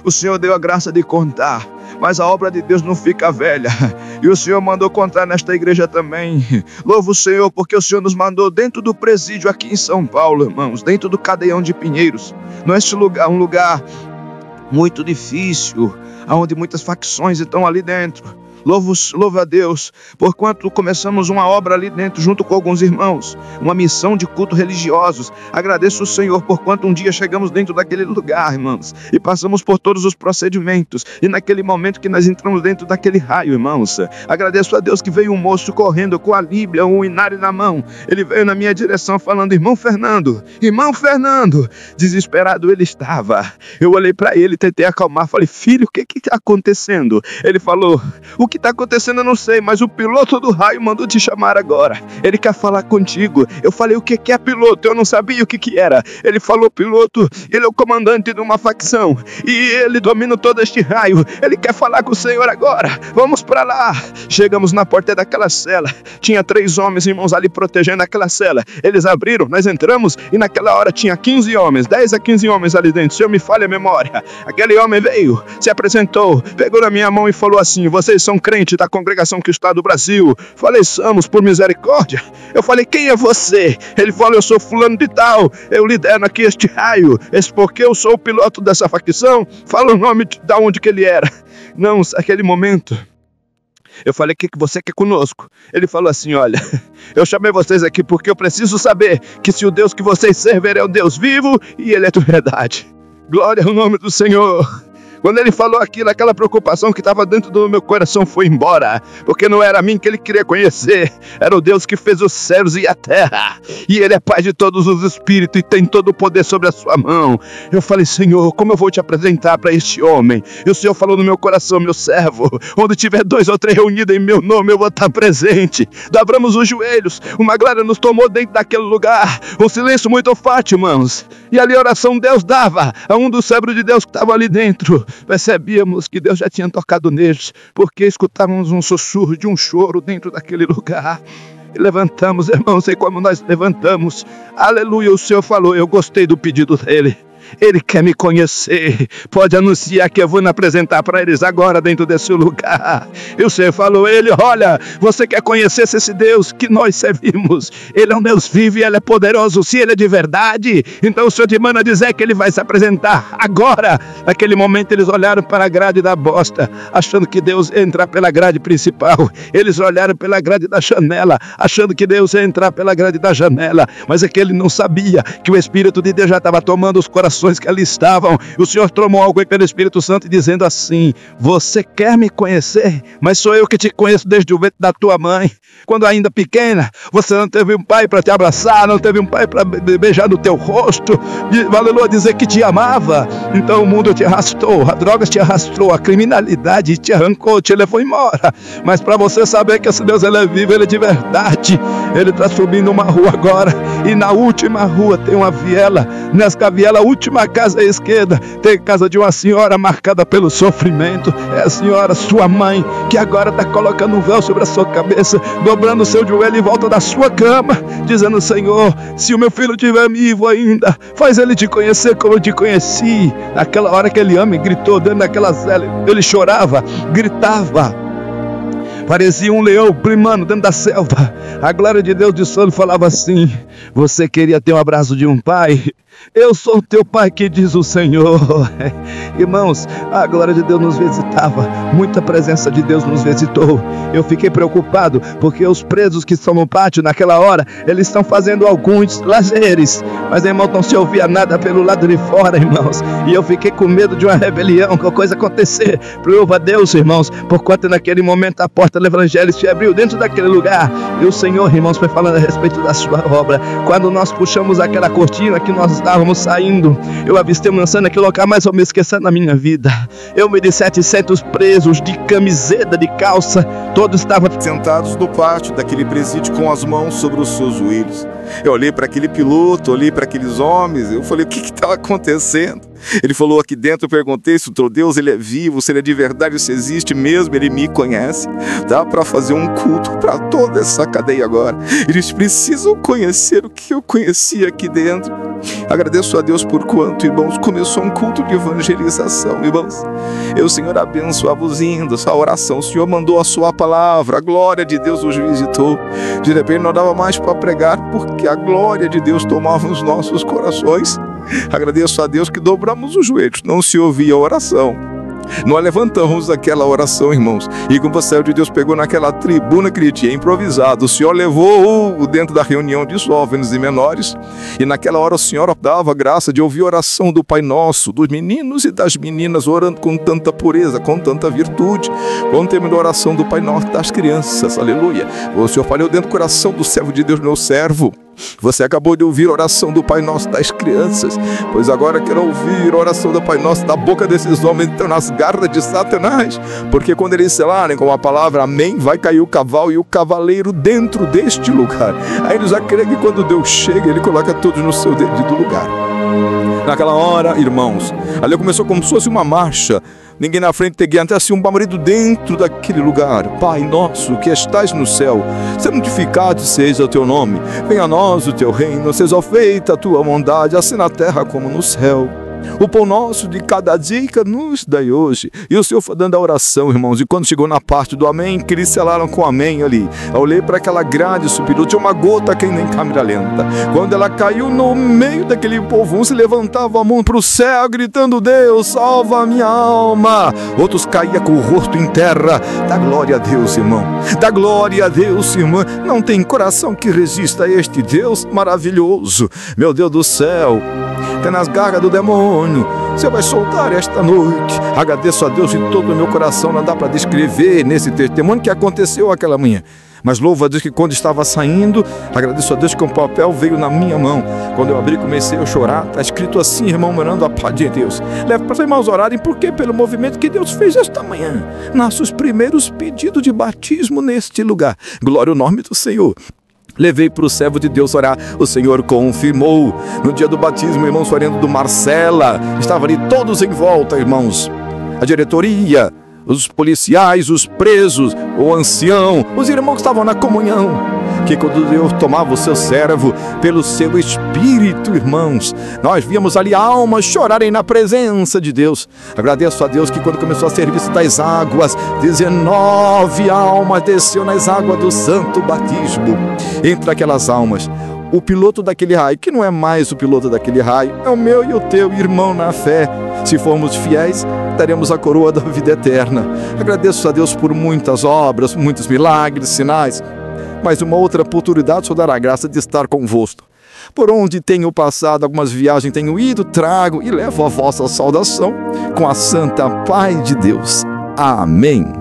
O Senhor deu a graça de contar, mas a obra de Deus não fica velha. E o Senhor mandou contar nesta igreja também. Louvo o Senhor, porque o Senhor nos mandou dentro do presídio aqui em São Paulo, irmãos, dentro do Cadeião de Pinheiros. Não é este lugar, um lugar muito difícil, onde muitas facções estão ali dentro. Louvo a Deus, porquanto começamos uma obra ali dentro, junto com alguns irmãos, uma missão de culto religiosos. Agradeço o Senhor, porquanto um dia chegamos dentro daquele lugar, irmãos, e passamos por todos os procedimentos, e naquele momento que nós entramos dentro daquele raio, irmãos, agradeço a Deus que veio um moço correndo com a Bíblia, um inário na mão. Ele veio na minha direção falando: irmão Fernando, desesperado ele estava. Eu olhei para ele, tentei acalmar, falei: filho, o que está acontecendo? Ele falou: o que está acontecendo eu não sei, mas o piloto do raio mandou te chamar agora. Ele quer falar contigo. Eu falei: o que é piloto? Eu não sabia o que era. Ele falou: piloto, ele é o comandante de uma facção e ele domina todo este raio. Ele quer falar com o Senhor agora. Vamos para lá. Chegamos na porta daquela cela. Tinha 3 homens, irmãos, ali protegendo aquela cela. Eles abriram, nós entramos e naquela hora tinha 15 homens, 10 a 15 homens ali dentro. Se eu me falha a memória, aquele homem veio, se apresentou, pegou na minha mão e falou assim: vocês são crente da congregação que está do Brasil? Falei: somos, por misericórdia. Eu falei: quem é você? Ele falou: eu sou fulano de tal, eu lidero aqui este raio. Esse porque eu sou o piloto dessa facção. Fala o nome de onde que ele era. Não, naquele momento eu falei: o que você quer conosco? Ele falou assim: olha, eu chamei vocês aqui porque eu preciso saber que se o Deus que vocês servem é o Deus vivo e ele é de verdade. Glória ao nome do Senhor. Quando ele falou aquilo, aquela preocupação que estava dentro do meu coração foi embora, porque não era a mim que ele queria conhecer, era o Deus que fez os céus e a terra, e ele é Pai de todos os espíritos e tem todo o poder sobre a sua mão. Eu falei: Senhor, como eu vou te apresentar para este homem? E o Senhor falou no meu coração: meu servo, onde tiver 2 ou 3 reunidos em meu nome, eu vou estar presente. Dobramos os joelhos, uma glória nos tomou dentro daquele lugar, um silêncio muito forte, irmãos, e ali a oração Deus dava a um dos servos de Deus que estava ali dentro. Percebíamos que Deus já tinha tocado neles, porque escutávamos um sussurro de um choro dentro daquele lugar. E levantamos, irmãos, e como nós levantamos, aleluia, o Senhor falou: eu gostei do pedido dele. Ele quer me conhecer. Pode anunciar que eu vou me apresentar para eles agora dentro desse lugar. E o Senhor falou: ele, olha, você quer conhecer esse Deus que nós servimos? Ele é um Deus vivo e ele é poderoso. Se ele é de verdade, então o Senhor te manda dizer que ele vai se apresentar agora. Naquele momento eles olharam para a grade da bosta, achando que Deus ia entrar pela grade principal. Eles olharam pela grade da janela, achando que Deus ia entrar pela grade da janela. Mas é que ele não sabia que o Espírito de Deus já estava tomando os corações que ali estavam. O Senhor tomou algo pelo Espírito Santo dizendo assim: você quer me conhecer? Mas sou eu que te conheço desde o ventre da tua mãe. Quando ainda pequena, você não teve um pai para te abraçar, não teve um pai para beijar no teu rosto, aleluia, dizer que te amava. Então o mundo te arrastou, a droga te arrastou, a criminalidade te arrancou, te levou embora. Mas para você saber que esse Deus, ele é vivo, ele é de verdade. Ele está subindo uma rua agora, e na última rua tem uma viela. Nessa viela, a última casa à esquerda, tem a casa de uma senhora marcada pelo sofrimento. É a senhora, sua mãe, que agora está colocando um véu sobre a sua cabeça, dobrando o seu joelho em volta da sua cama, dizendo: Senhor, se o meu filho estiver vivo ainda, faz ele te conhecer como eu te conheci. Naquela hora que aquele homem gritou dentro daquela cela, ele chorava, gritava, parecia um leão primando dentro da selva. A glória de Deus de sono falava assim: você queria ter um abraço de um pai? Eu sou o teu pai, que diz o Senhor. Irmãos, a glória de Deus nos visitava, muita presença de Deus nos visitou. Eu fiquei preocupado, porque os presos que estão no pátio naquela hora, eles estão fazendo alguns lazeres, mas, irmãos, não se ouvia nada pelo lado de fora, irmãos. E eu fiquei com medo de uma rebelião, que coisa acontecer. Louva a Deus, irmãos, porquanto naquele momento a porta do evangelho se abriu dentro daquele lugar, e o Senhor, irmãos, foi falando a respeito da sua obra. Quando nós puxamos aquela cortina que nós estávamos saindo, eu avistei uma cena que nunca mais vou me esquecer na minha vida. Eu me de 700 presos de camiseta, de calça, todos estavam sentados no pátio daquele presídio com as mãos sobre os seus joelhos. Eu olhei para aquele piloto, olhei para aqueles homens, eu falei, o que estava acontecendo? Ele falou aqui dentro, eu perguntei se o teu Deus ele é vivo, se ele é de verdade, se existe mesmo, ele me conhece. Dá para fazer um culto para toda essa cadeia agora. Eles precisam conhecer o que eu conheci aqui dentro. Agradeço a Deus por quanto, irmãos, começou um culto de evangelização, irmãos. O Senhor abençoava-os indo, essa oração, o Senhor mandou a sua palavra, a glória de Deus os visitou. De repente não dava mais para pregar, porque a glória de Deus tomava os nossos corações. Agradeço a Deus que dobramos os joelhos, não se ouvia a oração. Nós levantamos aquela oração, irmãos, e como o céu de Deus pegou naquela tribuna que ele tinha improvisado, o Senhor levou dentro da reunião de jovens e menores, e naquela hora o Senhor dava a graça de ouvir a oração do Pai Nosso, dos meninos e das meninas orando com tanta pureza, com tanta virtude. Quando terminou a oração do Pai Nosso das crianças, aleluia, o Senhor falou dentro do coração do servo de Deus, meu servo. Você acabou de ouvir a oração do Pai Nosso das crianças, pois agora quero ouvir a oração do Pai Nosso da boca desses homens que estão nas garras de Satanás, porque quando eles selarem com a palavra amém, vai cair o cavalo e o cavaleiro dentro deste lugar. Aí eles acreditam que quando Deus chega, Ele coloca todos no seu devido lugar. Naquela hora, irmãos, ali começou como se fosse uma marcha. Ninguém na frente teguia, até assim um marido dentro daquele lugar. Pai nosso que estás no céu, santificado seja o teu nome. Venha a nós o teu reino, seja feita a tua vontade, assim na terra como no céu. O pão nosso de cada dia nos dai hoje. E o Senhor foi dando a oração, irmãos. E quando chegou na parte do amém, que eles selaram com amém ali, eu olhei para aquela grade superior, tinha uma gota que nem câmera lenta. Quando ela caiu no meio daquele povo, um se levantava a mão para o céu, gritando, Deus, salva a minha alma. Outros caíam com o rosto em terra. Dá glória a Deus, irmão. Dá glória a Deus, irmã. Não tem coração que resista a este Deus maravilhoso. Meu Deus do céu, está nas garras do demônio. Você vai soltar esta noite. Agradeço a Deus de todo o meu coração. Não dá para descrever nesse testemunho que aconteceu aquela manhã. Mas louvo a Deus que quando estava saindo, agradeço a Deus que um papel veio na minha mão. Quando eu abri, comecei a chorar. Está escrito assim, irmão, orando a paz de Deus. Leve para os irmãos orarem, porque pelo movimento que Deus fez esta manhã, nossos primeiros pedidos de batismo neste lugar. Glória ao nome do Senhor. Levei para o servo de Deus orar, o Senhor confirmou. No dia do batismo, irmãos, orando do Marcela, estavam ali todos em volta, irmãos. A diretoria, os policiais, os presos, o ancião, os irmãos que estavam na comunhão. Que quando Deus tomava o seu servo pelo seu espírito, irmãos, nós víamos ali almas chorarem na presença de Deus. Agradeço a Deus que quando começou a serviço das águas, 19 almas desceu nas águas do santo batismo. Entre aquelas almas, o piloto daquele raio, que não é mais o piloto daquele raio, é o meu e o teu irmão na fé. Se formos fiéis, teremos a coroa da vida eterna. Agradeço a Deus por muitas obras, muitos milagres, sinais. Mas uma outra oportunidade só dará a graça de estar convosco. Por onde tenho passado, algumas viagens tenho ido, trago e levo a vossa saudação com a santa paz de Deus. Amém.